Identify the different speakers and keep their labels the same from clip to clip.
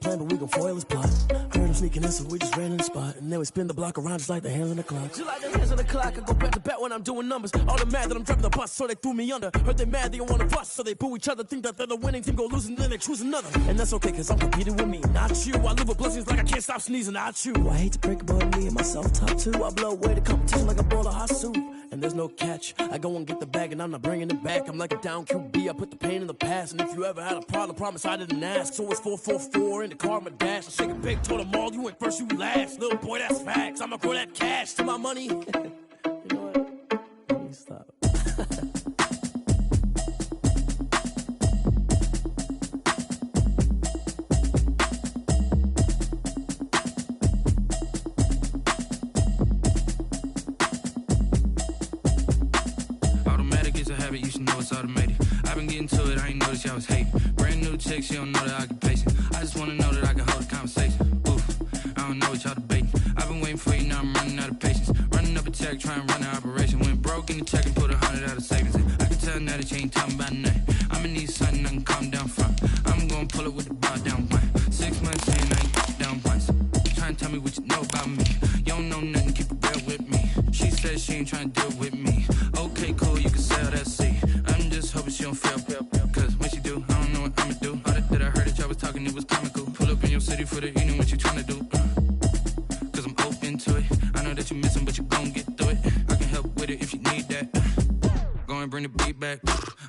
Speaker 1: plan, but we gon' foil his plot. Heard him sneaking in, so we just ran in the spot. And then we spin the block around just like the hands on the clock. Just like the hands on the clock, I go back to back when I'm doing numbers. All the mad that I'm driving the bus, so they threw me under. Heard they mad, they don't wanna bust, so they boo each other. Think that they're the winning team, go losing, then they choose another. And that's okay, cause I'm competing with me, not you. I live with blessings like I can't stop sneezing, not you. I hate to break it, but me and myself top two. I blow away the competition like a bowl of hot soup. And there's no catch. I go and get the bag and I'm not bringing it back. I'm like a down QB, I put the pain in the past. And if you ever had a problem, promise I didn't ask. So it's 4-4-4 in the car, my dash. I shake it big, told them all, you went first, you last. Little boy, that's facts. I'ma grow that cash to my money. You know what? Let me stop.
Speaker 2: You should know it's automated. I've been getting to it, I ain't noticed y'all was hating. Brand new chick, she don't know the occupation. I just wanna know that I can hold a conversation. Oof, I don't know what y'all debating. I've been waiting for you, now I'm running out of patience. Running up a check, trying to run an operation. Went broke in the check and put 100 out of savings in. I can tell now that you ain't talking about nothing. I'ma need something I can calm down from. I'm gonna pull it with the bar down one. 6 months in, I ain't down once. Trying to tell me what you know about me. You don't know nothing, keep it real with me. She says she ain't trying to deal with me. Okay, cool, you can sell that seat. I'm just hoping she don't fail. Cause when she do, I don't know what I'ma do. All that I heard that y'all was talking, it was comical. Pull up in your city for the evening, what you trying to do? Cause I'm open to it. I know that you missing, but you gon' get through it. I can help with it if you need that. Go and bring the beat back.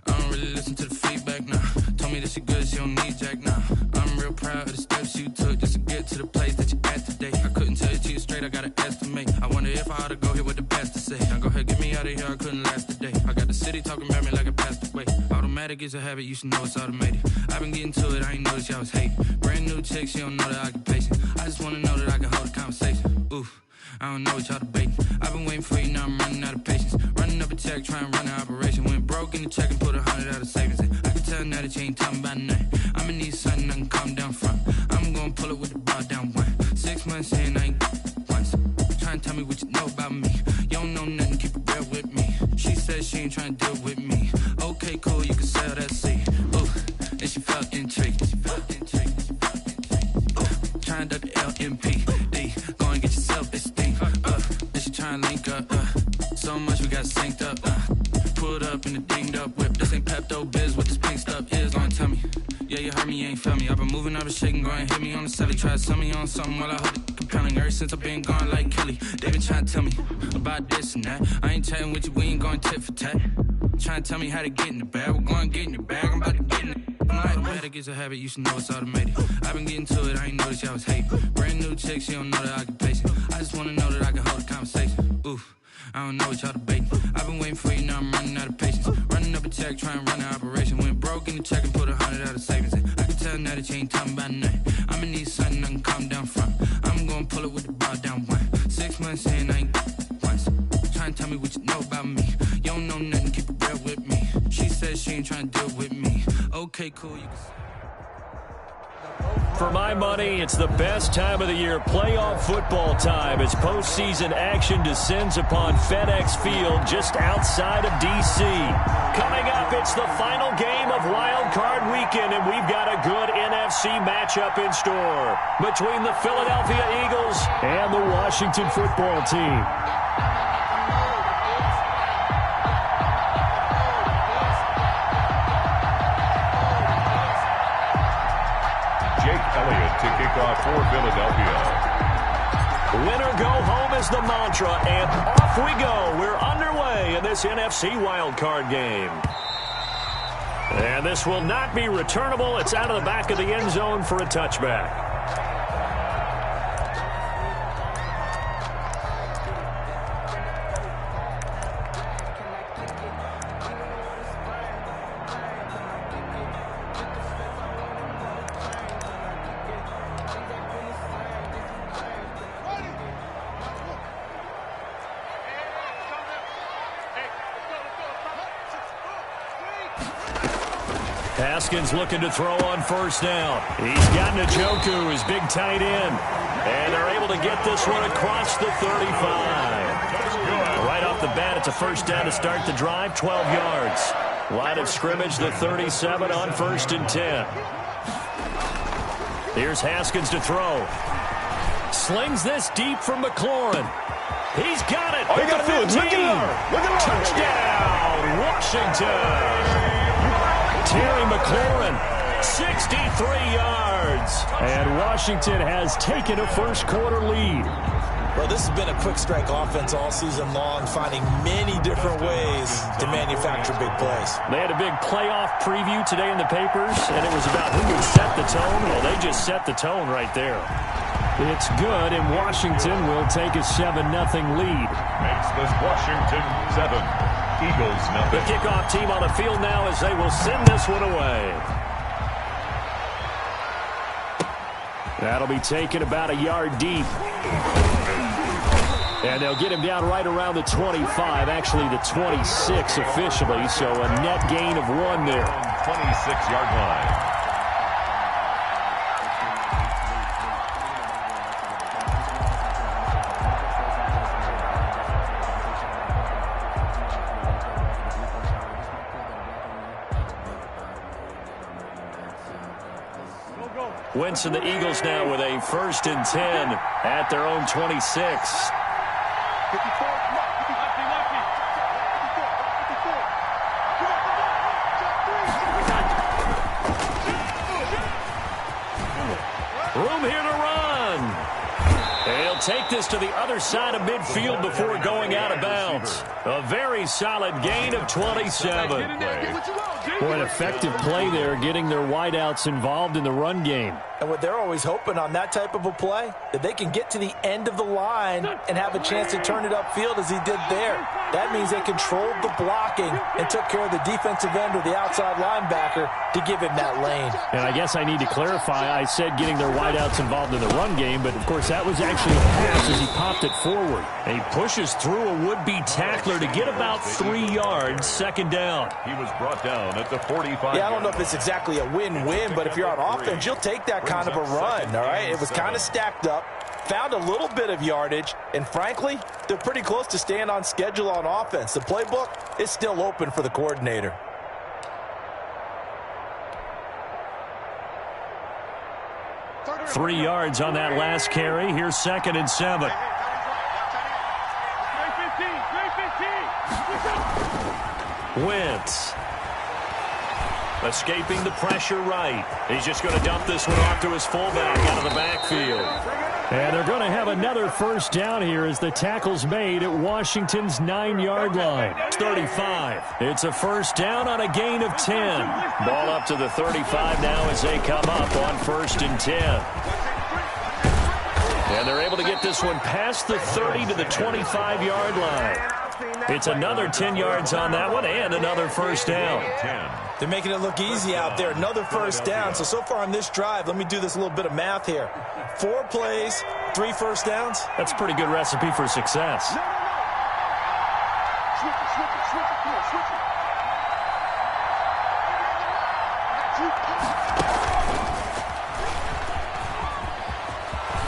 Speaker 2: I don't really listen to the feedback, nah. Told me that she good, she don't need jack, nah. I'm real proud of the steps you took just to get to the place that you at today. I couldn't tell it to you straight, I gotta estimate. I wonder if I ought to go here with the best to say. Now go ahead, get me out of here, I couldn't last a day. I got the city talking about me like I passed away. Automatic is a habit, you should know it's automated. I've been getting to it, I ain't noticed y'all was hating. Brand new chick, she don't know the occupation. I just wanna know that I can hold a conversation. Oof, I don't know what y'all debating. I've been waiting for you, now I'm running out of patience. Running up a check, trying to run an operation. Went broke in the check and put 100 out of savings in. I can tell now that you ain't talking about nothing. I'ma need something I can calm down from. I'm gonna pull it with the bar down one. 6 months in, I ain't once. Trying to tell me what you know about me. You don't know nothing, keep it real with me. She says she ain't trying to deal with me. Okay, cool, you can sell that seat. Ooh, and she felt intrigued. Trying to duck the LMPD. Go and get your self-esteem. And she trying to link up. So much we got synced up. Pulled up in the dinged up whip. This ain't Pepto-Biz, what this pink stuff is. Gonna tell me. Yeah, you heard me, you ain't felt me. I've been moving, I've been shaking, go and hit me on the celly. Try to sell me on something while I hold it compelling. Ever since I've been gone like Kelly, they been trying to tell me about this and that. I ain't chatting with you, we ain't going tit for tat. Trying to tell me how to get in the bag. We're going to get in your bag, I'm about to get in it. Automatic is a habit, you should know it's automated. I've been getting to it, I ain't noticed y'all was hating. Brand new chick, she don't know the occupation. I just wanna know that I can hold a conversation. Oof, I don't know what y'all debating. I've been waiting for you, now I'm running out of patience. Running up a check, trying to run an operation. Went broke in the check and put 100 out of savings in. I can tell now that you ain't talking about nothing. I'ma need something I can calm down from. I'm gonna pull it with the bar down one. 6 months in, I ain't once. Trying to tell me what you know about me. You don't know nothing, keep it real with me. She says she ain't trying to deal with me. Okay, cool, you can...
Speaker 3: For my money, it's the best time of the year, playoff football time, as postseason action descends upon FedEx Field just outside of D.C. Coming up, it's the final game of Wild Card Weekend, and we've got a good NFC matchup in store between the Philadelphia Eagles and the Washington Football Team.
Speaker 4: To kick off for Philadelphia.
Speaker 3: Win or go home is the mantra, and off we go. We're underway in this NFC wildcard game. And this will not be returnable. It's out of the back of the end zone for a touchback. Haskins looking to throw on first down. He's got Njoku, his big tight end. And they're able to get this one across the 35. Right off the bat, it's a first down to start the drive, 12 yards. Line of scrimmage, the 37 on 1st and 10. Here's Haskins to throw. Slings this deep from McLaurin. He's got it.
Speaker 5: All you got to do is look at her. Look at her.
Speaker 3: Touchdown, Washington. Terry McLaurin, 63 yards. And Washington has taken a first-quarter lead.
Speaker 6: Well, this has been a quick-strike offense all season long, finding many different ways to manufacture big plays.
Speaker 3: They had a big playoff preview today in the papers, and it was about who would set the tone. Well, they just set the tone right there. It's good, and Washington will take a 7-0 lead.
Speaker 4: Makes this Washington 7, Eagles nothing.
Speaker 3: The kickoff team on the field now as they will send this one away. That'll be taken about a yard deep. And they'll get him down right around the 25, actually the 26 officially, so a net gain of 1 there.
Speaker 4: 26-yard line.
Speaker 3: Wentz and the Eagles now with a 1st and 10 at their own 26. Room here to run. He'll take this to the other side of midfield before going out of bounds. A very solid gain of 27. Boy, an effective play there, getting their wideouts involved in the run game.
Speaker 6: And what they're always hoping on that type of a play, that they can get to the end of the line and have a chance to turn it upfield as he did there. That means they controlled the blocking and took care of the defensive end or the outside linebacker to give him that lane.
Speaker 3: And I guess I need to clarify, I said getting their wideouts involved in the run game, but of course that was actually a pass as he popped it forward. And he pushes through a would-be tackler to get about 3 yards, 2nd down.
Speaker 4: He was brought down at the 45.
Speaker 6: Yeah, I don't know if it's exactly a win-win, but if you're on offense, you'll take that kind of a run, all right? It was kind of stacked up, found a little bit of yardage, and frankly, they're pretty close to staying on schedule on offense. The playbook is still open for the coordinator.
Speaker 3: Three yards on that last carry. Here's 2nd and 7. Wentz. Escaping the pressure right. He's just going to dump this one off to his fullback out of the backfield. And they're going to have another 1st down here as the tackle's made at Washington's 9-yard line. It's 35. It's a 1st down on a gain of 10. Ball up to the 35 now as they come up on 1st and 10. And they're able to get this one past the 30 to the 25-yard line. It's another 10 yards on that one and another 1st down.
Speaker 6: They're making it look easy out there. Another 1st down. So far on this drive, let me do this little bit of math here. 4 plays, 3 1st downs.
Speaker 3: That's a pretty good recipe for success.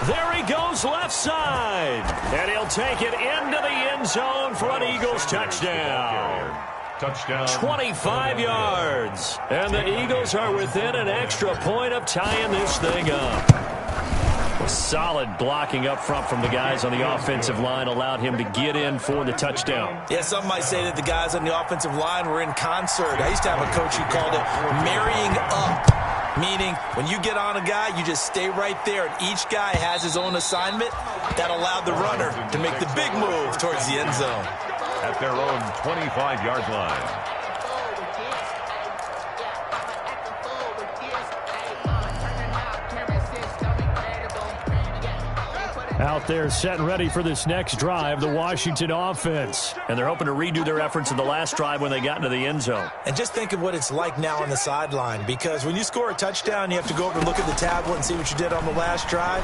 Speaker 3: There he goes left side. And he'll take it into the end zone for an Eagles touchdown.
Speaker 4: Touchdown.
Speaker 3: 25 yards. And the Eagles are within an extra point of tying this thing up. Solid blocking up front from the guys on the offensive line allowed him to get in for the touchdown.
Speaker 6: Yeah, some might say that the guys on the offensive line were in concert. I used to have a coach who called it marrying up. Meaning, when you get on a guy, you just stay right there, and each guy has his own assignment. That allowed the runner to make the big move towards the end zone.
Speaker 4: At their own 25-yard line.
Speaker 3: Out there set and ready for this next drive, the Washington offense. And they're hoping to redo their efforts in the last drive when they got into the end zone.
Speaker 6: And just think of what it's like now on the sideline, because when you score a touchdown, you have to go over and look at the tablet and see what you did on the last drive.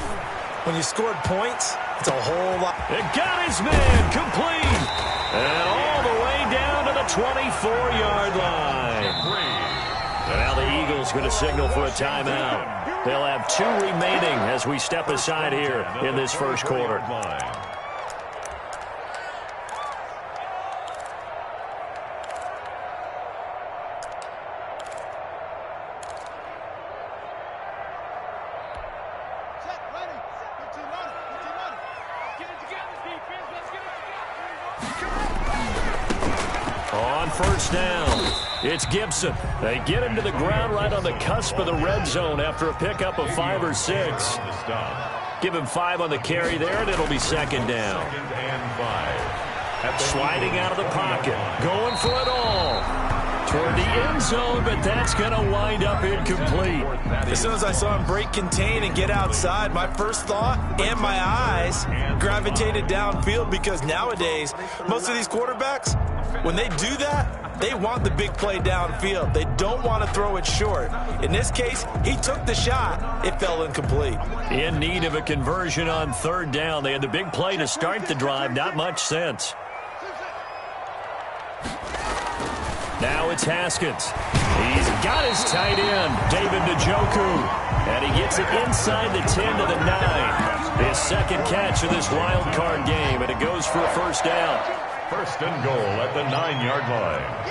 Speaker 6: When you scored points, it's a whole lot.
Speaker 3: It got his man complete. And all the way down to the 24-yard line. And now the Eagles going to signal for a timeout. They'll have 2 remaining as we step aside here in this first quarter. On first down, it's Gibson. They get him to the ground right on the cusp of the red zone after a pickup of 5 or 6. Give him 5 on the carry there, and it'll be second down. Sliding out of the pocket, going for it all. Toward the end zone, but that's going to wind up incomplete.
Speaker 6: As soon as I saw him break contain and get outside, my first thought and my eyes gravitated downfield, because nowadays, most of these quarterbacks, when they do that, they want the big play downfield. They don't want to throw it short. In this case, he took the shot. It fell incomplete.
Speaker 3: In need of a conversion on third down. They had the big play to start the drive. Not much sense. Now it's Haskins. He's got his tight end, David Njoku. And he gets it inside the 10 to the 9. His second catch of this wild card game, and it goes for a first down.
Speaker 4: First and goal at the 9-yard line.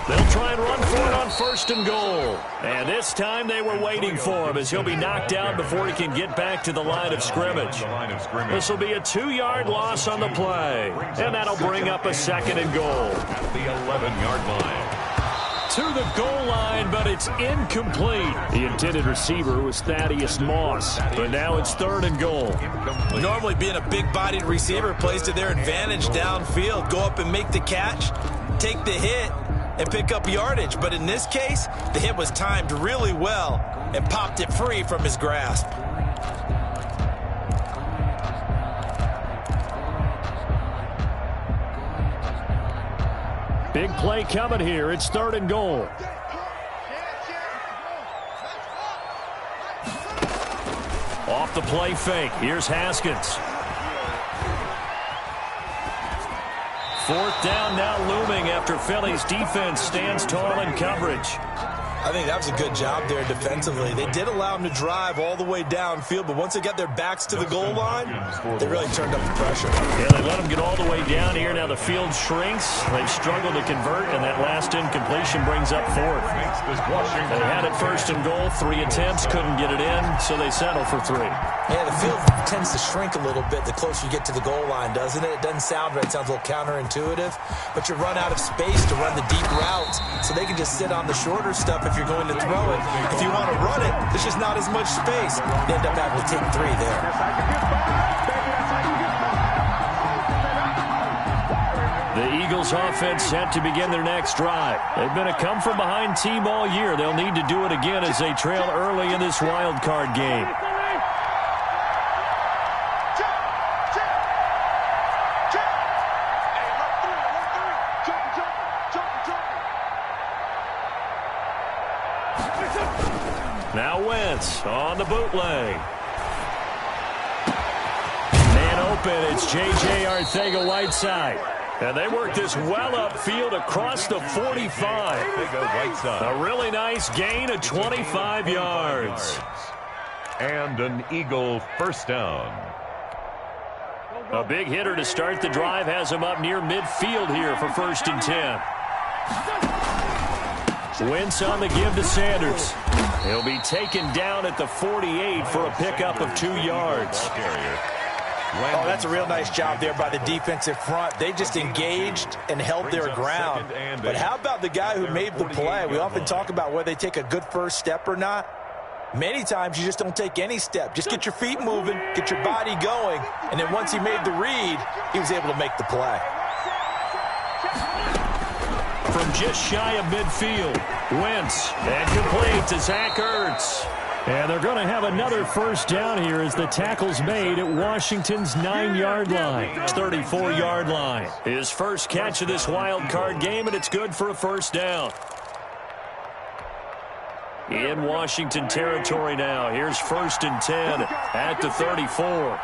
Speaker 3: They'll try and run for it on first and goal. And this time they were waiting for him, as he'll be knocked down before he can get back to the line of scrimmage. This will be a 2-yard loss on the play. And that'll bring up a second and goal.
Speaker 4: At the 11-yard line.
Speaker 3: To the goal line, but it's incomplete. The intended receiver was Thaddeus Moss, but now it's third and goal.
Speaker 6: Normally being a big-bodied receiver plays to their advantage downfield. Go up and make the catch, take the hit, and pick up yardage. But in this case, the hit was timed really well and popped it free from his grasp.
Speaker 3: Big play coming here. It's third and goal. Off the play fake. Here's Haskins. Fourth down now looming after Philly's defense stands tall in coverage.
Speaker 6: I think that was a good job there defensively. They did allow him to drive all the way downfield, but once they got their backs to the goal line, they really turned up the pressure.
Speaker 3: Yeah, they let him get all the way down here. Now the field shrinks. They've struggled to convert, and that last incompletion brings up fourth. They had it first and goal. 3 attempts, couldn't get it in, so they settle for 3.
Speaker 6: Yeah, the field tends to shrink a little bit the closer you get to the goal line, doesn't it? It doesn't sound right. It sounds a little counterintuitive, but you run out of space to run the deep routes, so they can just sit on the shorter stuff if you're going to throw it. If you want to run it, there's just not as much space. You end up having to take 3 there.
Speaker 3: The Eagles offense set to begin their next drive. They've been a come-from-behind team all year. They'll need to do it again as they trail early in this wild card game. Now Wentz on the bootleg. Man open, it's J.J. Arcega-Whiteside. And they work this well upfield across the 45. A really nice gain of 25 yards.
Speaker 4: And an Eagle first down.
Speaker 3: A big hitter to start the drive has him up near midfield here for first and 10. Wentz on the give to Sanders. He'll be taken down at the 48 for a pickup of 2 yards.
Speaker 6: Oh, that's a real nice job there by the defensive front. They just engaged and held their ground. But how about the guy who made the play? We often talk about whether they take a good first step or not. Many times you just don't take any step. Just get your feet moving, get your body going, and then once he made the read, he was able to make the play.
Speaker 3: From just shy of midfield, Wentz, and complete to Zach Ertz. And they're going to have another first down here as the tackle's made at Washington's 9-yard line. 34-yard line. His first catch of this wild card game, and it's good for a first down. In Washington territory now. Here's first and 10 at the 34.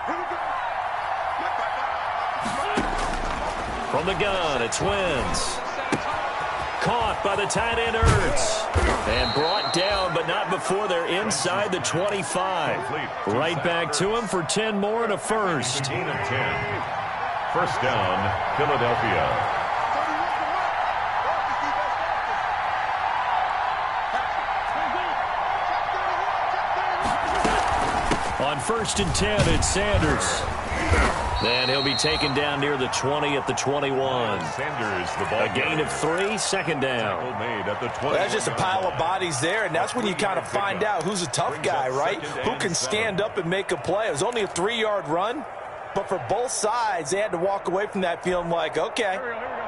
Speaker 3: From the gun, it's Wentz. Caught by the tight end Ertz. And brought down, but not before they're inside the 25. Right back to him for 10 more and a first.
Speaker 4: 10. First down, Philadelphia.
Speaker 3: On 1st and 10, it's Sanders. And he'll be taken down near the 20 at the 21.
Speaker 4: Sanders, the ball.
Speaker 3: A gain of 3, second down.
Speaker 4: Made at the 20.
Speaker 6: Well, that's just a pile of bodies there, and that's when you kind of find out who's a tough guy, right? Who can stand up and make a play. It was only a 3-yard run, but for both sides, they had to walk away from that feeling like, okay,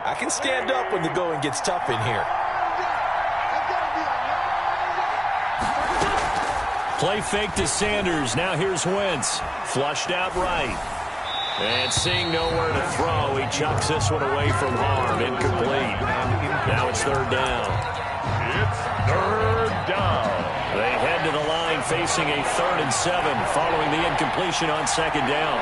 Speaker 6: I can stand up when the going gets tough in here.
Speaker 3: Play fake to Sanders. Now here's Wentz. Flushed out right. And seeing nowhere to throw, he chucks this one away from harm. Incomplete. Now it's 3rd down.
Speaker 4: It's 3rd down.
Speaker 3: They head to the line facing a 3rd and 7 following the incompletion on 2nd down.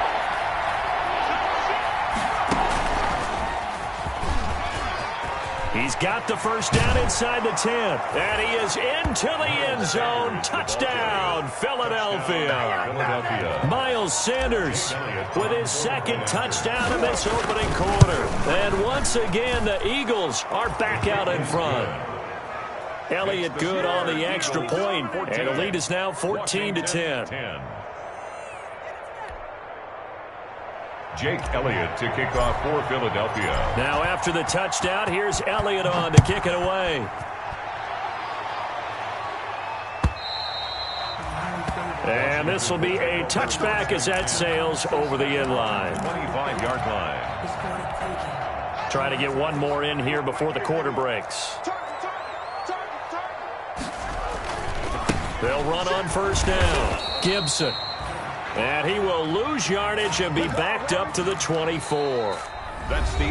Speaker 3: He's got the 1st down inside the 10. And he is into the end zone. Touchdown, Philadelphia. Miles Sanders with his 2nd touchdown in this opening quarter. And once again, the Eagles are back out in front. Elliott good on the extra point. And the lead is now 14-10.
Speaker 4: Jake Elliott to kick off for Philadelphia.
Speaker 3: Now after the touchdown, here's Elliott on to kick it away. And this will be a touchback as that sails over the end line.
Speaker 4: 25-yard line.
Speaker 3: Try to get one more in here before the quarter breaks. They'll run on 1st down. Gibson. And he will lose yardage and be backed up to the 24.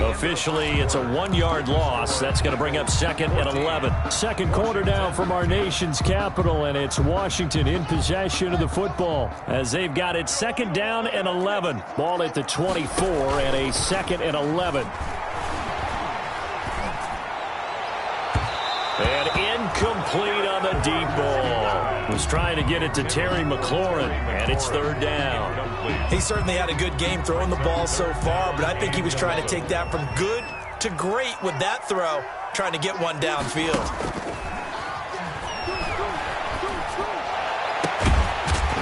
Speaker 3: Officially, it's a 1-yard loss. That's going to bring up 2nd and 11. Second quarter now from our nation's capital, and it's Washington in possession of the football as they've got it 2nd down and 11. Ball at the 24 and a 2nd and 11. And incomplete on the deep ball. Was trying to get it to Terry McLaurin, and it's 3rd down.
Speaker 6: He certainly had a good game throwing the ball so far, but I think he was trying to take that from good to great with that throw, trying to get one downfield.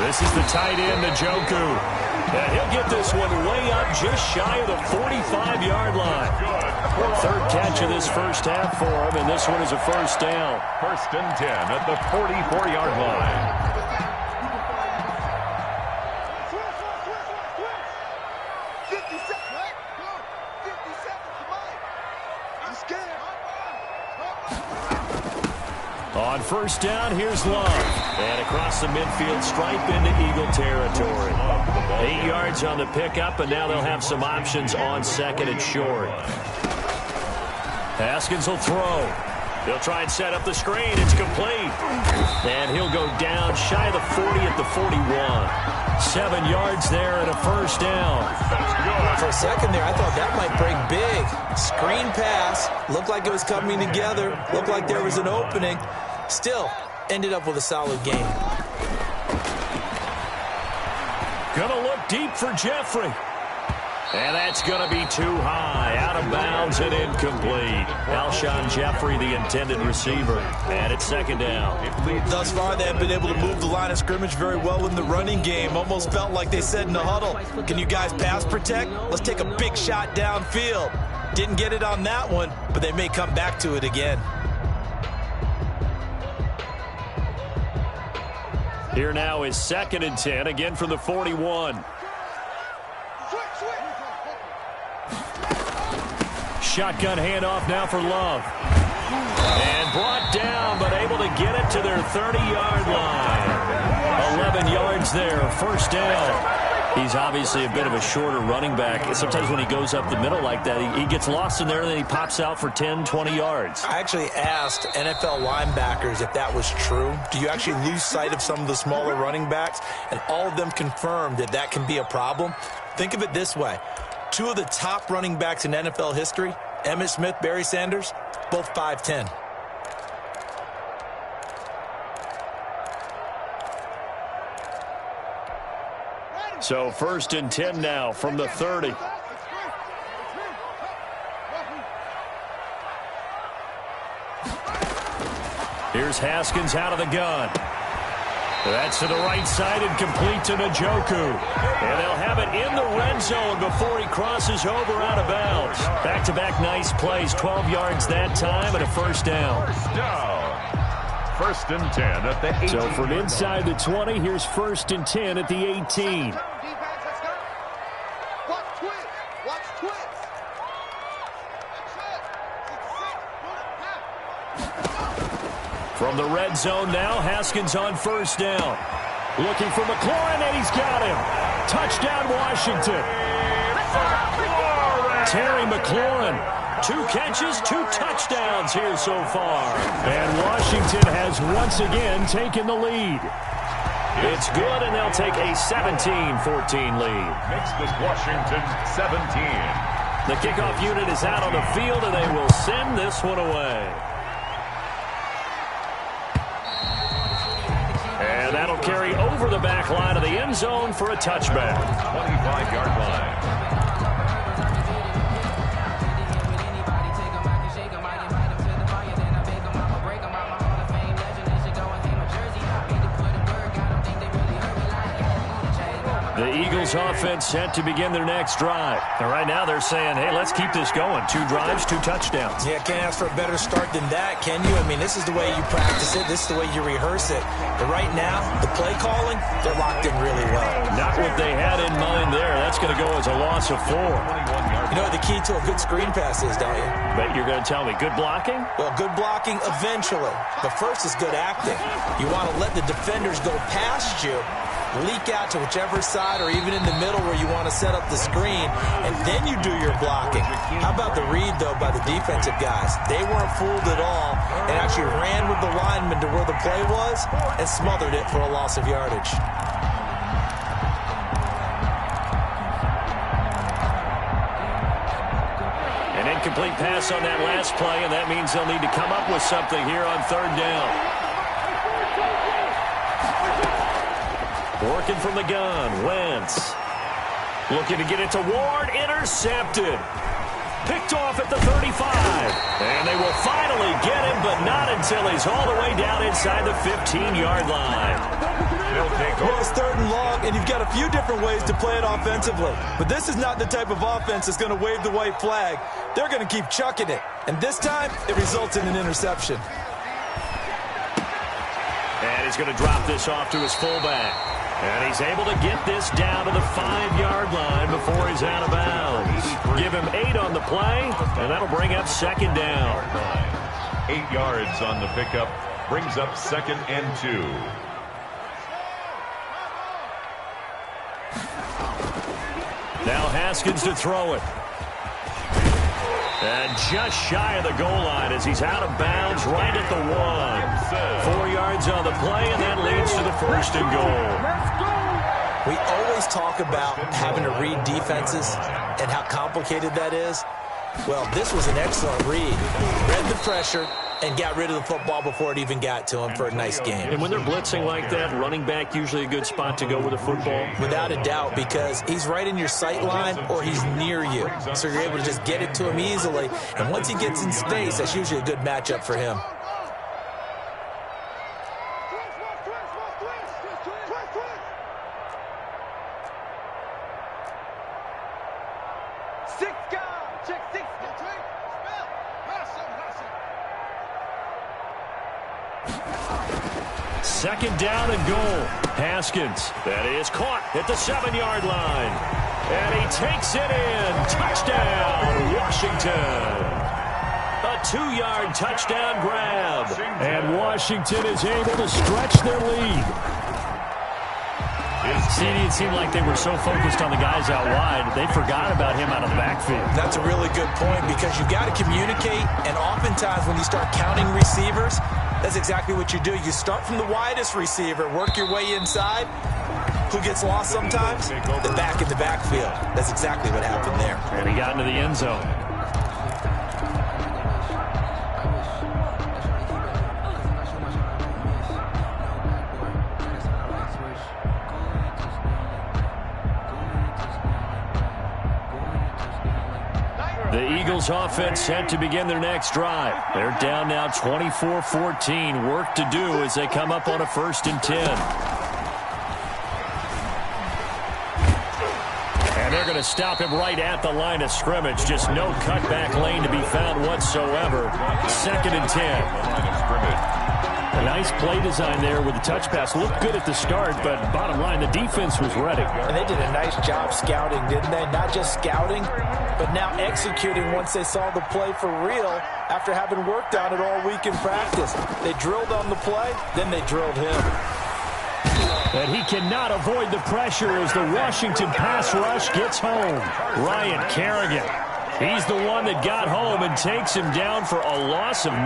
Speaker 3: This is the tight end, Njoku. And he'll get this one way up just shy of the 45-yard line. 3rd catch of this first half for him, and this one is a 1st down.
Speaker 4: 1st and 10 at the 44-yard line.
Speaker 3: On 1st down, here's Love. And across the midfield stripe into Eagle territory. 8 yards on the pickup, and now they'll have some options on 2nd and short. Haskins will throw. They'll try and set up the screen. It's complete. And he'll go down shy of the 40 at the 41. 7 yards there and a 1st down.
Speaker 6: For a second there, I thought that might break big. Screen pass. Looked like it was coming together. Looked like there was an opening. Still, ended up with a solid game.
Speaker 3: Gonna look deep for Jeffrey. And that's going to be too high. Out of bounds and incomplete. Alshon Jeffrey, the intended receiver. And it's 2nd down.
Speaker 6: Thus far, they have been able to move the line of scrimmage very well in the running game. Almost felt like they said in the huddle, can you guys pass protect? Let's take a big shot downfield. Didn't get it on that one, but they may come back to it again.
Speaker 3: Here now is 2nd and 10, again from the 41. Shotgun handoff now for Love. And brought down, but able to get it to their 30-yard line. 11 yards there, 1st down. He's obviously a bit of a shorter running back. Sometimes when he goes up the middle like that, he gets lost in there, and then he pops out for 10, 20 yards.
Speaker 6: I actually asked NFL linebackers if that was true. Do you actually lose sight of some of the smaller running backs? And all of them confirmed that that can be a problem. Think of it this way. 2 of the top running backs in NFL history, Emmitt Smith, Barry Sanders, both 5'10".
Speaker 3: So 1st and 10 now from the 30. Here's Haskins out of the gun. That's to the right side and complete to Njoku. And they'll have it in the red zone before he crosses over out of bounds. Back-to-back nice plays, 12 yards that time and a first down.
Speaker 4: First and 10 at the 18.
Speaker 3: So from inside the 20, here's first and 10 at the 18. From the red zone now, Haskins on first down. Looking for McLaurin, and he's got him. Touchdown, Washington. Terry McLaurin, 2 catches, 2 touchdowns here so far. And Washington has once again taken the lead. It's good, and they'll take a 17-14 lead.
Speaker 4: Makes this Washington 17.
Speaker 3: The kickoff unit is out on the field, and they will send this one away. And that'll carry over the back line of the end zone for a touchback.
Speaker 4: 25-yard line.
Speaker 3: The Eagles offense set to begin their next drive. And right now they're saying, hey, let's keep this going. 2 drives, 2 touchdowns.
Speaker 6: Yeah, can't ask for a better start than that, can you? I mean, this is the way you practice it. This is the way you rehearse it. But right now, the play calling, they're locked in really well.
Speaker 3: Not what they had in mind there. That's going to go as a loss of 4.
Speaker 6: You know what the key to a good screen pass is, don't you?
Speaker 3: Bet you're going to tell me. Good blocking?
Speaker 6: Well, good blocking eventually. But first is good acting. You want to let the defenders go past you, leak out to whichever side or even in the middle where you want to set up the screen, and then you do your blocking. How about the read, though, by the defensive guys? They weren't fooled at all and actually ran with the lineman to where the play was and smothered it for a loss of yardage.
Speaker 3: An incomplete pass on that last play, and that means they'll need to come up with something here on third down. Working from the gun, Wentz. Looking to get it to Ward, intercepted. Picked off at the 35. And they will finally get him, but not until he's all the way down inside the 15-yard line.
Speaker 6: Well, it's third and long, and you've got a few different ways to play it offensively. But this is not the type of offense that's going to wave the white flag. They're going to keep chucking it. And this time, it results in an interception.
Speaker 3: And he's going to drop this off to his fullback. And he's able to get this down to the 5-yard line before he's out of bounds. Give him 8 on the play, and that'll bring up second down.
Speaker 4: 8 yards on the pickup brings up 2nd and 2.
Speaker 3: Now Haskins to throw it. And just shy of the goal line as he's out of bounds right at the 1. 4 yards on the play, and that leads to the 1st and goal.
Speaker 6: We always talk about having to read defenses and how complicated that is. Well, this was an excellent read. Read the pressure and got rid of the football before it even got to him for a nice game.
Speaker 3: And when they're blitzing like that, running back usually a good spot to go with the football?
Speaker 6: Without a doubt, because he's right in your sight line or he's near you. So you're able to just get it to him easily. And once he gets in space, that's usually a good matchup for him.
Speaker 3: Second down and goal. Haskins. That is caught at the 7-yard line. And he takes it in. Touchdown, Washington. A 2-yard touchdown grab. And Washington is able to stretch their lead. CD, it seemed like they were so focused on the guys out wide, they forgot about him out of the backfield.
Speaker 6: That's a really good point because you've got to communicate, and oftentimes when you start counting receivers, that's exactly what you do. You start from the widest receiver, work your way inside. Who gets lost sometimes? The back in the backfield. That's exactly what happened there.
Speaker 3: And he got into the end zone. The Eagles offense set to begin their next drive. They're down now 24-14. Work to do as they come up on a 1st and 10. they're going to stop him right at the line of scrimmage. Just no cutback lane to be found whatsoever. 2nd and 10. A nice play design there with the touch pass. Looked good at the start, but bottom line, the defense was ready.
Speaker 6: And they did a nice job scouting, didn't they? Not just scouting, but now executing once they saw the play for real after having worked on it all week in practice. They drilled on the play, then they drilled him.
Speaker 3: And he cannot avoid the pressure as the Washington pass rush gets home. Ryan Kerrigan. He's the one that got home and takes him down for a loss of 9.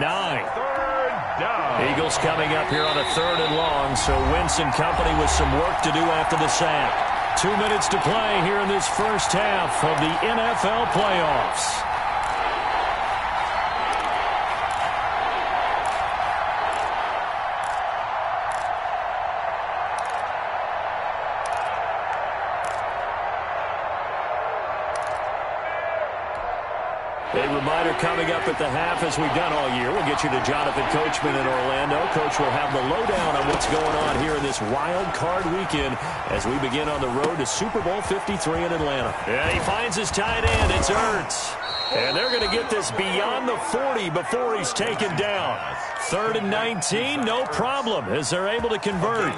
Speaker 3: Eagles coming up here on a 3rd and long, so Wentz and company with some work to do after the sack. 2 minutes to play here in this first half of the NFL playoffs. A reminder coming up at the half, as we've done all year. We'll get you to Jonathan Coachman in Orlando. Coach will have the lowdown on what's going on here in this wild card weekend as we begin on the road to Super Bowl 53 in Atlanta. Yeah, he finds his tight end. It's Ertz. And they're going to get this beyond the 40 before he's taken down. 3rd and 19, no problem, as they're able to convert.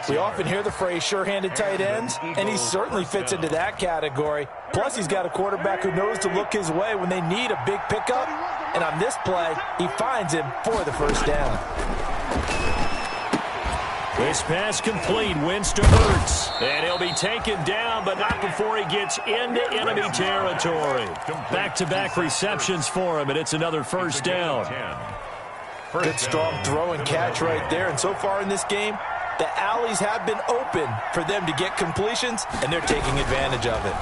Speaker 6: We often hear the phrase sure-handed tight ends, and he certainly fits into that category. Plus, he's got a quarterback who knows to look his way when they need a big pickup. And on this play, he finds him for the first down.
Speaker 3: This pass complete, Wentz to Ertz. And he'll be taken down, but not before he gets into enemy territory. Back-to-back receptions for him, and it's another first down.
Speaker 6: Good, strong throw and catch right there. And so far in this game, the alleys have been open for them to get completions, and they're taking advantage of it.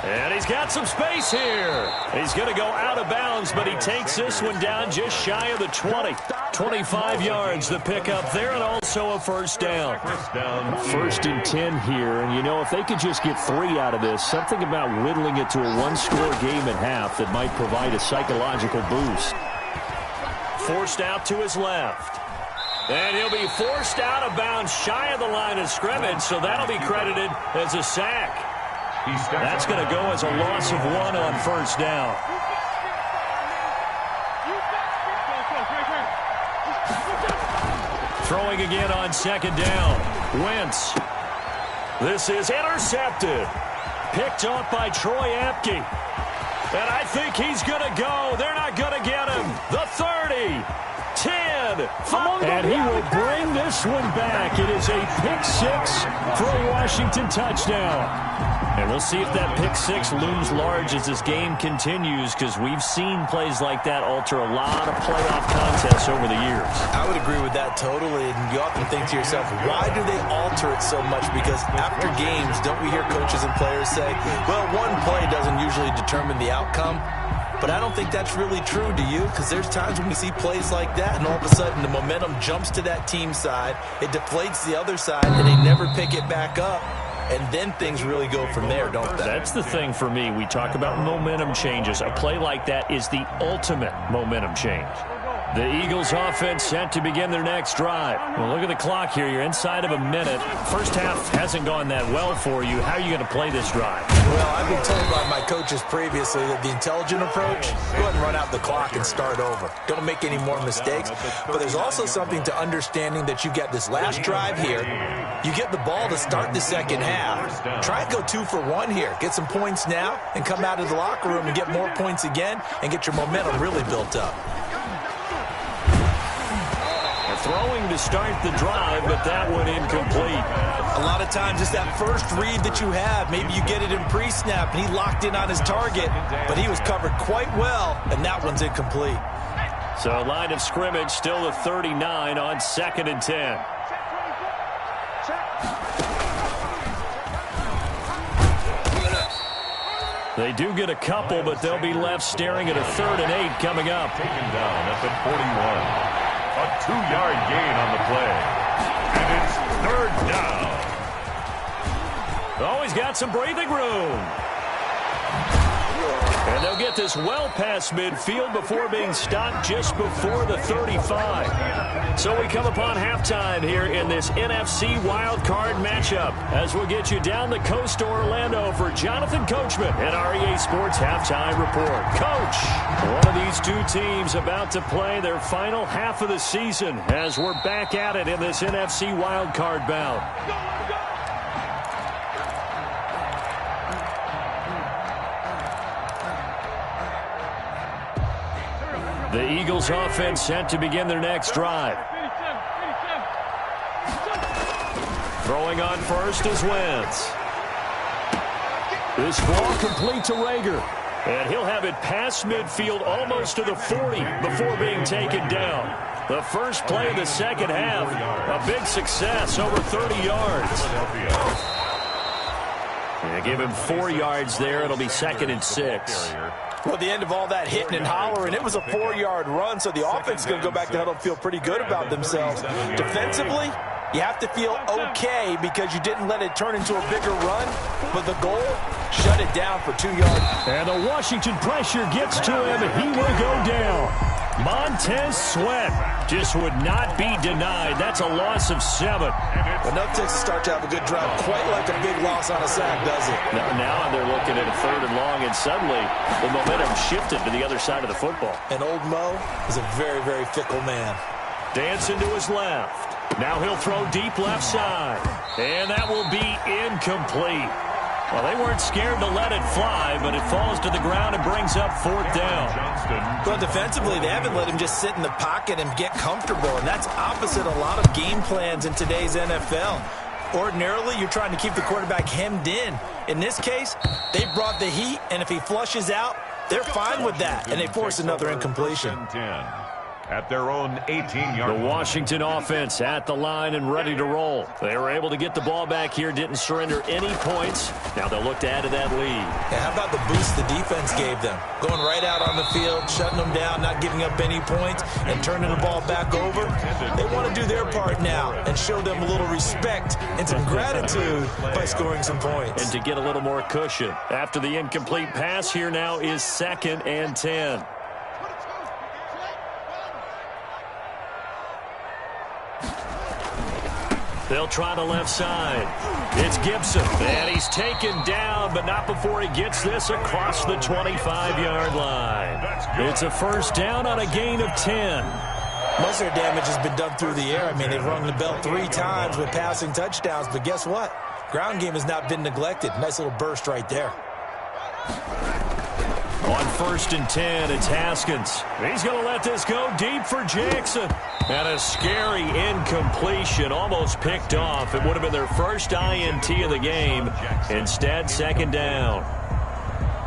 Speaker 3: And he's got some space here. He's going to go out of bounds, but he takes this one down just shy of the 20. 25 yards, the pickup there, and also a first down. 1st and 10 here, and you know, if they could just get 3 out of this, something about whittling it to a 1-score game at half that might provide a psychological boost. Forced out to his left. And he'll be forced out of bounds shy of the line of scrimmage, so that'll be credited as a sack. That's going to go as a loss of 1 on first down. Throwing again on 2nd down. Wentz. This is intercepted. Picked off by Troy Apke. And I think he's going to go. They're not going to get him. The 30. 10, 5, and he will bring this one back. It is a pick 6 for a Washington touchdown. And we'll see if that pick 6 looms large as this game continues, because we've seen plays like that alter a lot of playoff contests over the years.
Speaker 6: I would agree with that totally, and you often think to yourself, why do they alter it so much? Because after games, don't we hear coaches and players say, well, one play doesn't usually determine the outcome? But I don't think that's really true, do you? Because there's times when we see plays like that, and all of a sudden the momentum jumps to that team side, it deflates the other side, and they never pick it back up. And then things really go from there, don't they?
Speaker 3: That's the thing for me. We talk about momentum changes. A play like that is the ultimate momentum change. The Eagles offense set to begin their next drive. Well, look at the clock here. You're inside of a minute. First half hasn't gone that well for you. How are you going to play this drive?
Speaker 6: Well, I've been told by my coaches previously that the intelligent approach, go ahead and run out the clock and start over. Don't make any more mistakes. But there's also something to understanding that you get this last drive here. You get the ball to start the second half. Try and go 2 for 1 here. Get some points now and come out of the locker room and get more points again and get your momentum really built up.
Speaker 3: Throwing to start the drive, but that one incomplete.
Speaker 6: A lot of times it's that first read that you have. Maybe you get it in pre-snap, and he locked in on his target, but he was covered quite well, and that one's incomplete.
Speaker 3: So line of scrimmage still the 39 on 2nd and 10. They do get a couple, but they'll be left staring at a 3rd and 8 coming up.
Speaker 4: Taken down at the 41. A 2-yard gain on the play. And it's 3rd down.
Speaker 3: Oh, he's got some breathing room. And they'll get this well past midfield before being stopped just before the 35. So we come upon halftime here in this NFC wildcard matchup as we'll get you down the coast to Orlando for Jonathan Coachman and our EA Sports Halftime Report. Coach, one of these two teams about to play their final half of the season as we're back at it in this NFC wildcard bout. The Eagles offense set to begin their next drive. Throwing on first is Wentz. This ball complete to Rager. And he'll have it past midfield almost to the 40 before being taken down. The first play of the second half, a big success, over 30 yards. They give him 4 yards there. It'll be 2nd and 6.
Speaker 6: Well, at the end of all that hitting and hollering, it was a 4-yard run, so the offense is going to go back to huddle and feel pretty good about themselves. Defensively, you have to feel okay because you didn't let it turn into a bigger run, but the goal, shut it down for 2 yards.
Speaker 3: And the Washington pressure gets to him, and he will go down. Montez Sweat just would not be denied. That's a loss of 7.
Speaker 6: Well, no takes to start to have a good drive, quite like a big loss on a sack, does it?
Speaker 3: Now they're looking at a 3rd and long, and suddenly the momentum shifted to the other side of the football.
Speaker 6: And old Mo is a very, very fickle man.
Speaker 3: Dancing to his left. Now he'll throw deep left side. And that will be incomplete. Well, they weren't scared to let it fly, but it falls to the ground and brings up 4th down.
Speaker 6: Well, defensively, they haven't let him just sit in the pocket and get comfortable, and that's opposite a lot of game plans in today's NFL. Ordinarily, you're trying to keep the quarterback hemmed in. In this case, they brought the heat, and if he flushes out, they're fine with that, and they force another incompletion.
Speaker 4: At their own 18-yard line.
Speaker 3: The Washington offense at the line and ready to roll. They were able to get the ball back here, didn't surrender any points. Now they'll look to add to that lead.
Speaker 6: Yeah, how about the boost the defense gave them? Going right out on the field, shutting them down, not giving up any points, and turning the ball back over. They want to do their part now and show them a little respect and some gratitude by scoring some points.
Speaker 3: And to get a little more cushion. After the incomplete pass, here now is 2nd and 10. They'll try the left side. It's Gibson, and he's taken down, but not before he gets this across the 25-yard line. It's a 1st down on a gain of 10.
Speaker 6: Most of their damage has been done through the air. I mean, they've rung the bell 3 times with passing touchdowns, but guess what? Ground game has not been neglected. Nice little burst right there.
Speaker 3: On 1st and 10, it's Haskins. He's going to let this go deep for Jackson. And a scary incompletion, almost picked off. It would have been their first INT of the game. Instead, 2nd down.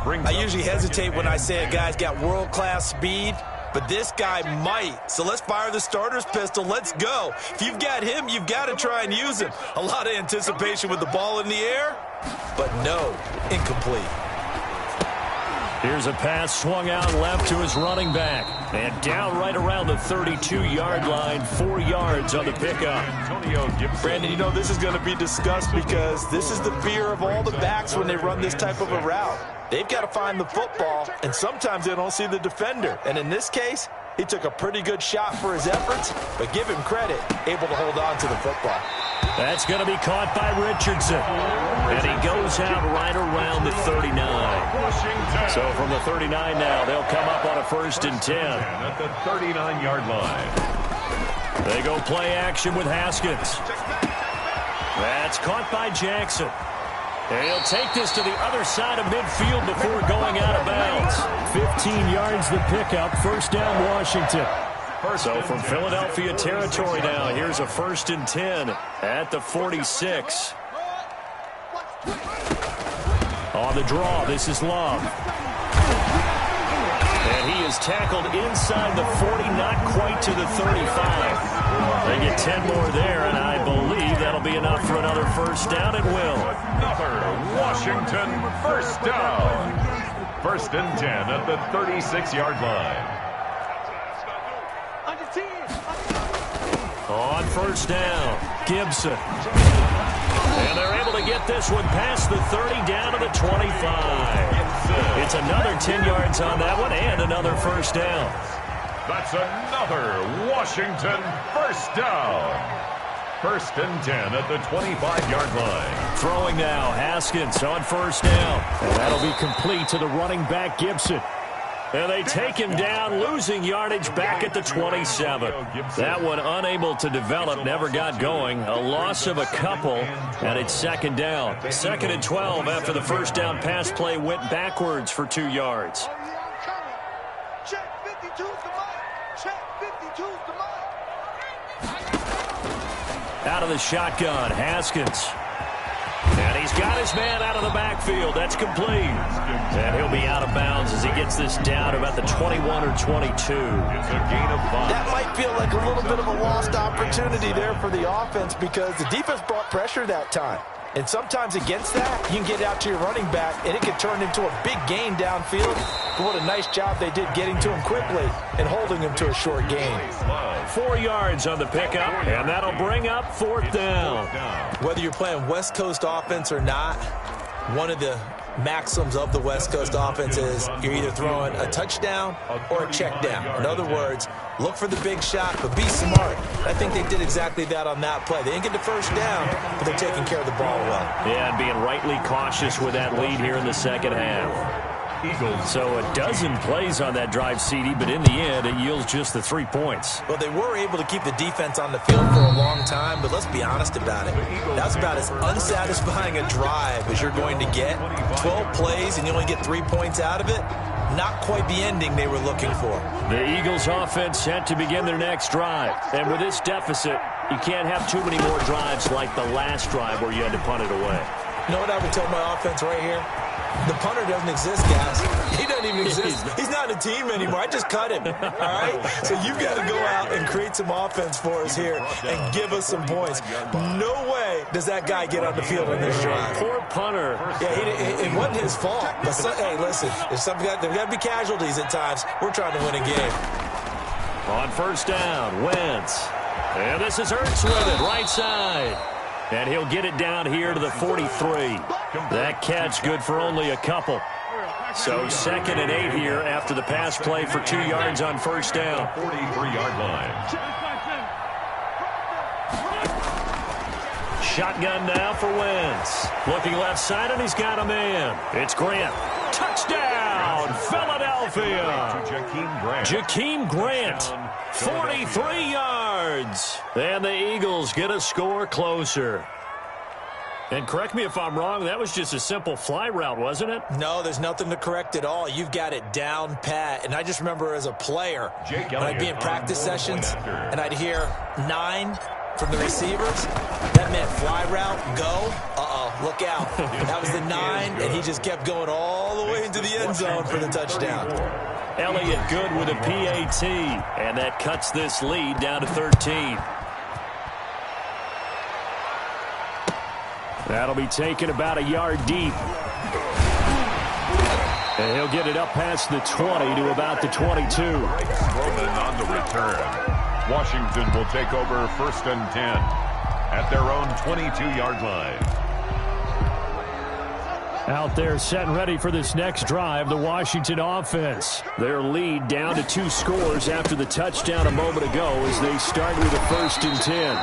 Speaker 6: I usually hesitate when I say a guy's got world-class speed, but this guy might. So let's fire the starter's pistol. Let's go. If you've got him, you've got to try and use him. A lot of anticipation with the ball in the air, but no, incomplete.
Speaker 3: Here's a pass swung out left to his running back. And down right around the 32-yard line, 4 yards on the pickup.
Speaker 6: Brandon, you know this is going to be discussed because this is the fear of all the backs when they run this type of a route. They've got to find the football, and sometimes they don't see the defender. And in this case, he took a pretty good shot for his efforts, but give him credit, able to hold on to the football.
Speaker 3: That's going to be caught by Richardson. And he goes out right around the 39. So from the 39 now, they'll come up on a 1st and 10.
Speaker 4: At the 39-yard line.
Speaker 3: They go play action with Haskins. That's caught by Jackson. And he'll take this to the other side of midfield before going out of bounds. 15 yards the pickup, 1st down Washington. So from Philadelphia territory now, here's a 1st and 10 at the 46. On the draw, this is Love. And he is tackled inside the 40, not quite to the 35. They get 10 more there, and I believe that'll be enough for another 1st down. It will.
Speaker 4: Another Washington 1st down. 1st and 10 at the 36-yard line.
Speaker 3: On first down, Gibson. And they're able to get this one past the 30 down to the 25. It's another 10 yards on that one and another first down.
Speaker 4: That's another Washington first down. First and 10 at the 25-yard line.
Speaker 3: Throwing now, Haskins on first down. And that'll be complete to the running back, Gibson. And they take him down, losing yardage back at the 27. That one unable to develop, never got going. A loss of a couple, and it's second down. Second and 12 after the first down pass play went backwards for 2 yards.
Speaker 7: Check 52's the mark. Check 52's the mark.
Speaker 3: Out of the shotgun, Haskins. And he's got his man out of the backfield. That's complete. And he'll be out of bounds as he gets this down to about the 21 or 22.
Speaker 4: It's a gain of 5.
Speaker 6: That might feel like a little bit of a lost opportunity there for the offense because the defense brought pressure that time. And sometimes against that, you can get out to your running back, and it can turn into a big gain downfield. But what a nice job they did getting to him quickly and holding him to a short gain.
Speaker 3: 4 yards on the pickup, and that'll bring up fourth down.
Speaker 6: Whether you're playing West Coast offense or not, one of the maxims of the West Coast offense is you're either throwing a touchdown or a check down. In other words, look for the big shot, but be smart. I think they did exactly that on that play. They didn't get the first down, but they're taking care of the ball well.
Speaker 3: Yeah, and being rightly cautious with that lead here in the second half. So a dozen plays on that drive, CD, but in the end, it yields just the 3 points.
Speaker 6: Well, they were able to keep the defense on the field for a long time, but let's be honest about it. That's about as unsatisfying a drive as you're going to get. 12 plays and you only get 3 points out of it. Not quite the ending they were looking for.
Speaker 3: The Eagles offense set to begin their next drive. And with this deficit, you can't have too many more drives like the last drive where you had to punt it away.
Speaker 6: You know what I would tell my offense right here? The punter doesn't exist, guys. He doesn't even exist. He's not a team anymore. I just cut him, all right? So you've got to go out and create some offense for us here and give us some points. No way does that guy get on the field in this drive.
Speaker 3: Poor punter.
Speaker 6: Yeah, it wasn't his fault. But hey, listen, there's got to be casualties at times. We're trying to win a game.
Speaker 3: On first down, Wentz. And this is Hurts with it, right side. And he'll get it down here to the 43. That catch good for only a couple. So 2nd and 8 here after the pass play for 2 yards on first down.
Speaker 4: 43-yard line.
Speaker 3: Shotgun now for Wentz. Looking left side, and he's got a man. It's Grant. Touchdown, Philadelphia. Jakeem Grant. 43 yards. And the Eagles get a score closer. And correct me if I'm wrong, that was just a simple fly route, wasn't it?
Speaker 6: No, there's nothing to correct at all. You've got it down pat. And I just remember as a player, when I'd be in practice sessions, and I'd hear 9 from the receivers, that meant fly route, go. Look out. That was the 9, and he just kept going all the way into the end zone for the touchdown.
Speaker 3: Elliott good with a PAT, and that cuts this lead down to 13. That'll be taken about a yard deep. And he'll get it up past the 20 to about the 22.
Speaker 4: Roman on the return. Washington will take over 1st and 10 at their own 22-yard line.
Speaker 3: Out there set and ready for this next drive, the Washington offense. Their lead down to 2 scores after the touchdown a moment ago as they start with a 1st and 10.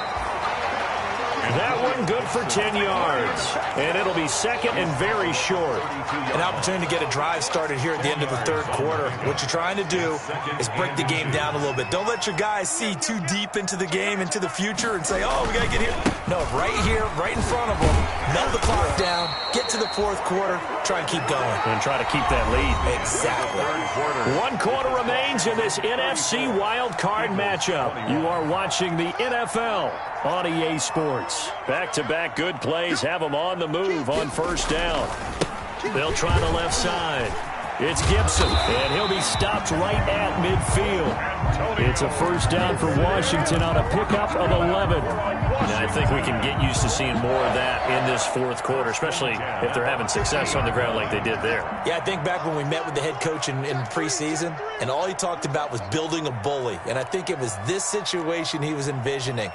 Speaker 3: That one good for 10 yards. And it'll be 2nd and very short.
Speaker 6: An opportunity to get a drive started here at the end of the 3rd quarter. What you're trying to do is break the game down a little bit. Don't let your guys see too deep into the game, into the future, and say, oh, we got to get here. No, right here, right in front of them. Melt the clock down, get to the 4th quarter, try and keep going.
Speaker 3: And try to keep that lead.
Speaker 6: Exactly.
Speaker 3: 1 quarter remains in this NFC wild card matchup. You are watching the NFL on EA Sports. Back-to-back good plays have them on the move on first down. They'll try the left side. It's Gibson, and he'll be stopped right at midfield. It's a first down for Washington on a pickup of 11. Now, think we can get used to seeing more of that in this fourth quarter, especially if they're having success on the ground like they did there.
Speaker 6: Yeah, I think back when we met with the head coach in preseason, and all he talked about was building a bully. And I think it was this situation he was envisioning.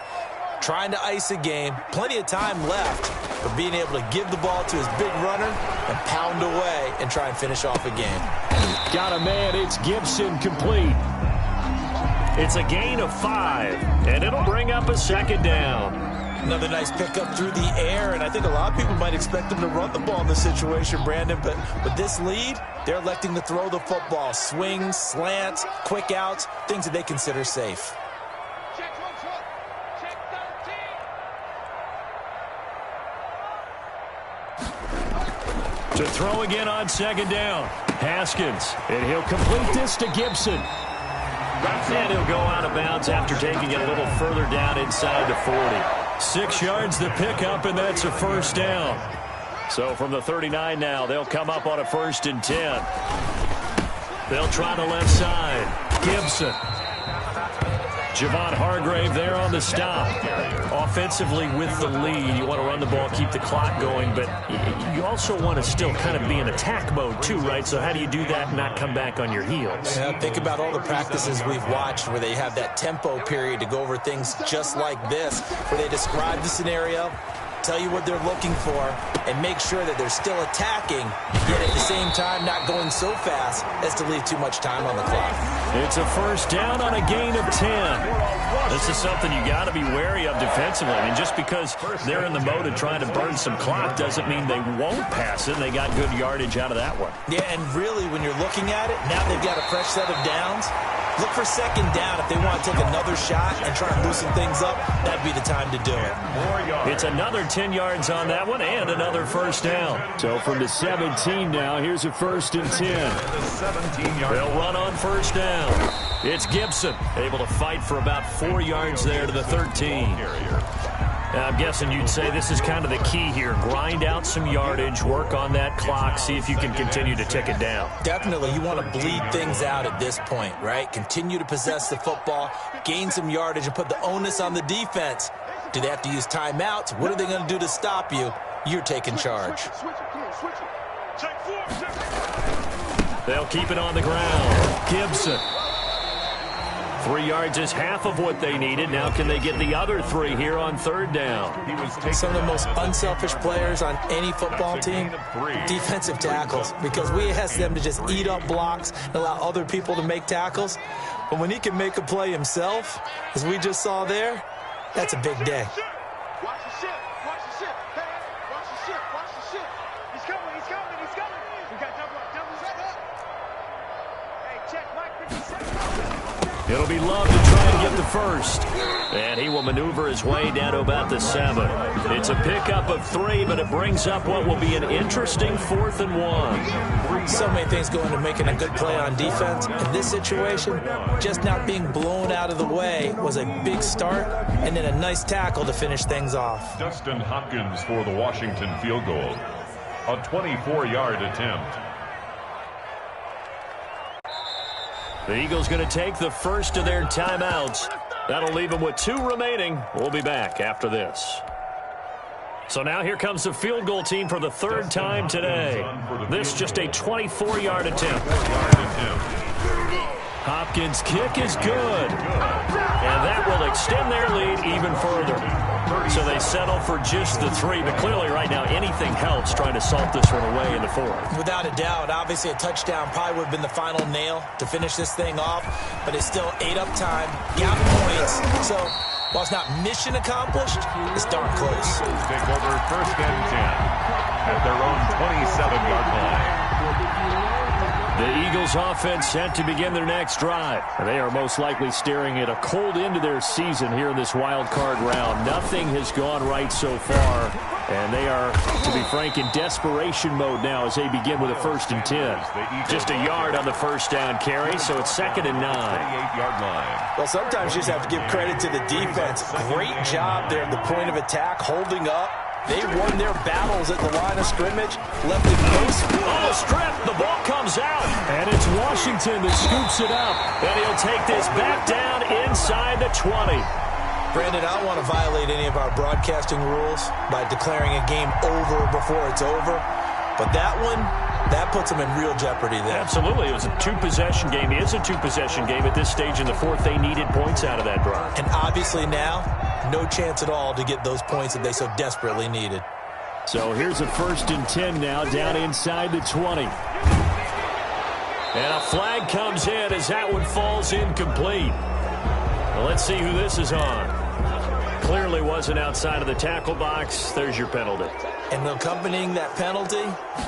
Speaker 6: Trying to ice a game, plenty of time left, but being able to give the ball to his big runner and pound away and try and finish off a game.
Speaker 3: Got a man, it's Gibson, complete. It's a gain of 5, and it'll bring up a second down.
Speaker 6: Another nice pickup through the air, and I think a lot of people might expect them to run the ball in this situation, Brandon, but with this lead, they're electing to throw the football. Swings, slants, quick outs, things that they consider safe.
Speaker 3: To throw again on second down. Haskins, and he'll complete this to Gibson. And he'll go out of bounds after taking it a little further down inside the 40. 6 yards the pickup, and that's a first down. So from the 39 now, they'll come up on a 1st and 10. They'll try the left side. Gibson. Javon Hargrave there on the stop. Offensively with the lead, you want to run the ball, keep the clock going, but you also want to still kind of be in attack mode too, right? So how do you do that and not come back on your heels?
Speaker 6: Yeah, think about all the practices we've watched where they have that tempo period to go over things just like this, where they describe the scenario, tell you what they're looking for, and make sure that they're still attacking, yet at the same time not going so fast as to leave too much time on the clock.
Speaker 3: It's a first down on a gain of 10. This is something you got to be wary of defensively. I mean, just because they're in the mode of trying to burn some clock doesn't mean they won't pass it. They got good yardage out of that one.
Speaker 6: Yeah, and really, when you're looking at it, now they've got a fresh set of downs. Look for second down if they want to take another shot and try and loosen things up. That'd be the time to do it.
Speaker 3: It's another 10 yards on that one and another first down. So from the 17 now, here's a 1st and 10. They'll run on first down. It's Gibson, able to fight for about 4 yards there to the 13. I'm guessing you'd say this is kind of the key here. Grind out some yardage, work on that clock, see if you can continue to tick it down.
Speaker 6: Definitely. You want to bleed things out at this point, right? Continue to possess the football, gain some yardage, and put the onus on the defense. Do they have to use timeouts? What are they going to do to stop you? You're taking charge.
Speaker 3: They'll keep it on the ground. Gibson. 3 yards is half of what they needed. Now can they get the other 3 here on 3rd down?
Speaker 6: Some of the most unselfish players on any football team, defensive tackles, because we ask them to just eat up blocks and allow other people to make tackles. But when he can make a play himself, as we just saw there, that's a big day.
Speaker 7: Watch the ship. Watch the ship. Hey, watch the ship. Watch the ship. He's coming. He's coming. He's coming. We got double up. Double set up. Hey, check. Mike 57.
Speaker 3: It'll be Love to try and get the first. And he will maneuver his way down to about the 7. It's a pickup of 3, but it brings up what will be an interesting 4th and 1.
Speaker 6: So many things go into making a good play on defense. In this situation, just not being blown out of the way was a big start, and then a nice tackle to finish things off.
Speaker 4: Dustin Hopkins for the Washington field goal. A 24-yard attempt.
Speaker 3: The Eagles going to take the first of their timeouts. That'll leave them with 2 remaining. We'll be back after this. So now here comes the field goal team for the 3rd time today. This just a 24-yard attempt. Hopkins' kick is good. And that will extend their lead even further. So they settle for just the 3, but clearly right now anything helps trying to salt this one away in the 4th.
Speaker 6: Without a doubt, obviously a touchdown probably would have been the final nail to finish this thing off, but it's still ate up time, got points, so while it's not mission accomplished, it's darn close.
Speaker 4: Take over 1st and 10 at their own 27-yard line.
Speaker 3: The Eagles offense set to begin their next drive. They are most likely staring at a cold end to their season here in this wild card round. Nothing has gone right so far, and they are, to be frank, in desperation mode now as they begin with a 1st and 10. Just a yard on the first down carry, so it's 2nd and 9.
Speaker 4: 28-yard line.
Speaker 6: Well, sometimes you just have to give credit to the defense. Great job there at the point of attack, holding up. They won their battles at the line of scrimmage, left it no space.
Speaker 3: Oh, strip. The ball comes out. And it's Washington that scoops it up. And he'll take this back down inside the 20.
Speaker 6: Brandon, I don't want to violate any of our broadcasting rules by declaring a game over before it's over. But that one, that puts them in real jeopardy there.
Speaker 3: Absolutely. It was a two-possession game. It is a two-possession game at this stage in the fourth. They needed points out of that drive.
Speaker 6: And obviously now, no chance at all to get those points that they so desperately needed.
Speaker 3: So here's a 1st and 10 now, down inside the 20. And a flag comes in as that one falls incomplete. Well, let's see who this is on. Clearly wasn't outside of the tackle box. There's your penalty.
Speaker 6: And accompanying that penalty,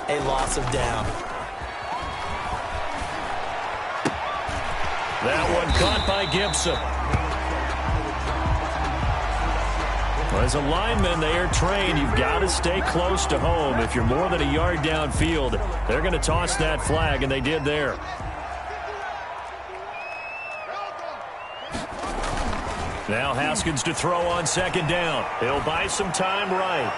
Speaker 6: a loss of down.
Speaker 3: That one caught by Gibson. As a lineman, they are trained. You've got to stay close to home. If you're more than a yard downfield, they're going to toss that flag, and they did there. Now Haskins to throw on 2nd down. He'll buy some time right.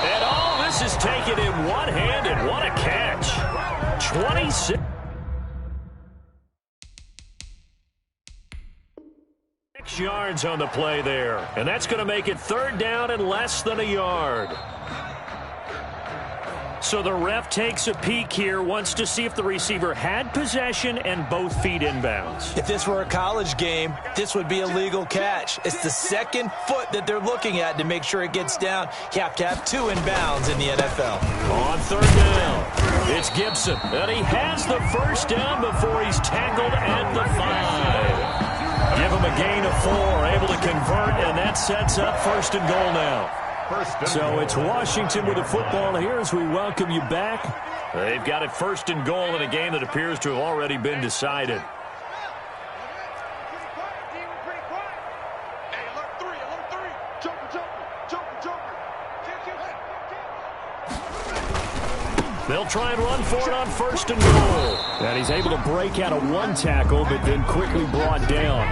Speaker 3: And all this is taken in one hand, and what a catch. 26 yards on the play there. And that's going to make it 3rd down and less than a yard. So the ref takes a peek here, wants to see if the receiver had possession and both feet inbounds.
Speaker 6: If this were a college game, this would be a legal catch. It's the 2nd foot that they're looking at to make sure it gets down. You have to have 2 inbounds in the NFL.
Speaker 3: On 3rd down, it's Gibson. And he has the 1st down before he's tackled at the 5. Give him a gain of 4, able to convert, and that sets up 1st and goal now. So it's Washington with the football here as we welcome you back. They've got it 1st and goal in a game that appears to have already been decided. They'll try and run for it on 1st and goal. And he's able to break out of 1 tackle, but then quickly brought down.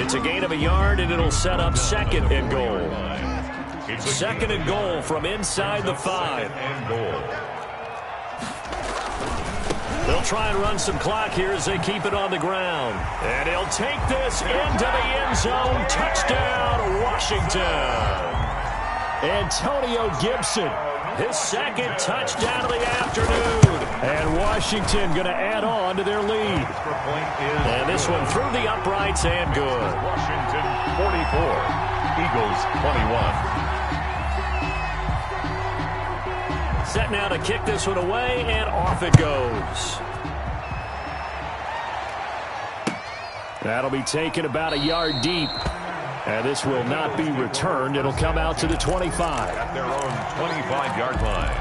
Speaker 3: It's a gain of a yard, and it'll set up 2nd and goal. 2nd and goal from inside the 5. They'll try and run some clock here as they keep it on the ground. And he'll take this into the end zone. Touchdown, Washington. Antonio Gibson, his 2nd touchdown of the afternoon. And Washington going to add on to their lead. And this one through the uprights and good.
Speaker 4: Washington 44, Eagles 21.
Speaker 3: Set now to kick this one away, and off it goes. That'll be taken about a yard deep. And this will not be returned. It'll come out to the 25.
Speaker 4: At their own 25-yard line.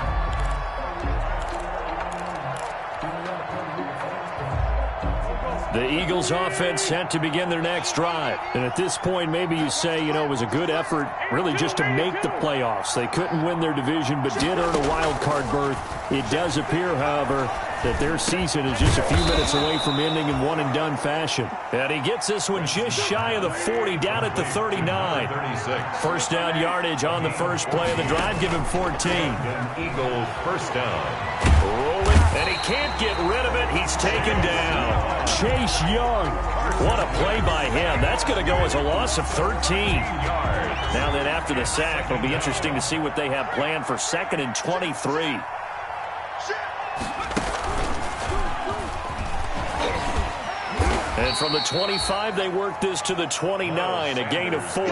Speaker 3: The Eagles offense set to begin their next drive. And at this point, maybe you say, you know, it was a good effort really just to make the playoffs. They couldn't win their division, but did earn a wild card berth. It does appear, however, that their season is just a few minutes away from ending in one-and-done fashion. And he gets this one just shy of the 40, down at the 39. 1st down yardage on the first play of the drive. Give him 14.
Speaker 4: Eagles 1st down.
Speaker 3: Rolling, and he can't get rid of it. He's taken down. Chase Young. What a play by him. That's going to go as a loss of 13. Now then, after the sack, it'll be interesting to see what they have planned for 2nd and 23. And from the 25, they work this to the 29, a gain of 4.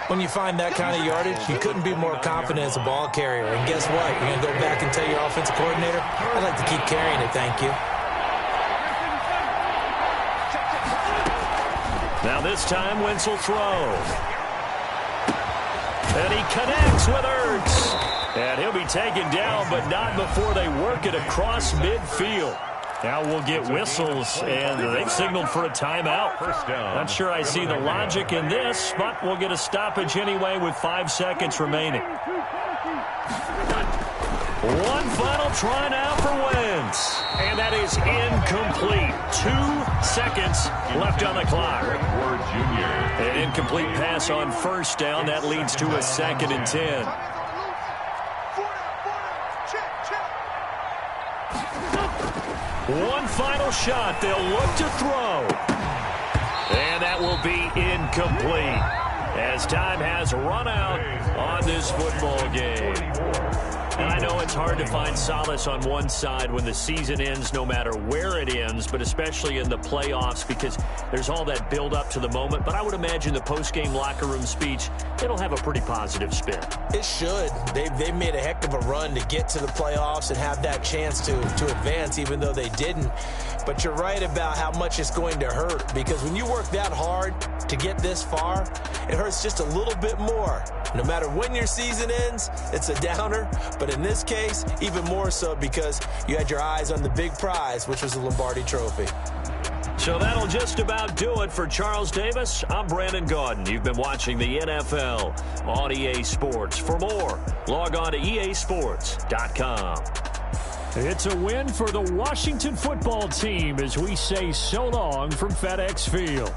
Speaker 6: When you find that kind of yardage, you couldn't be more confident as a ball carrier. And guess what? You're going to go back and tell your offensive coordinator, I'd like to keep carrying it, thank you.
Speaker 3: Now this time, Wentz will throw. And he connects with Ertz. And he'll be taken down, but not before they work it across midfield. Now we'll get whistles, and they've signaled for a timeout. Not sure I see the logic in this, but we'll get a stoppage anyway with 5 seconds remaining. One final try now for Wentz. And that is incomplete. 2 seconds left on the clock. An incomplete pass on 1st down. That leads to a 2nd and 10. One final shot. They'll look to throw. And that that will be incomplete, as time has run out on this football game. And I know it's hard to find solace on one side when the season ends, no matter where it ends, but especially in the playoffs, because there's all that build-up to the moment. But I would imagine the post-game locker room speech, it'll have a pretty positive spin.
Speaker 6: It should. They've made a heck of a run to get to the playoffs and have that chance to advance, even though they didn't. But you're right about how much it's going to hurt, because when you work that hard to get this far, it hurts just a little bit more. No matter when your season ends, it's a downer. But in this case, even more so because you had your eyes on the big prize, which was the Lombardi Trophy.
Speaker 3: So that'll just about do it for Charles Davis. I'm Brandon Gaudin. You've been watching the NFL on EA Sports. For more, log on to easports.com.
Speaker 8: It's a win for the Washington football team as we say so long from FedEx Field.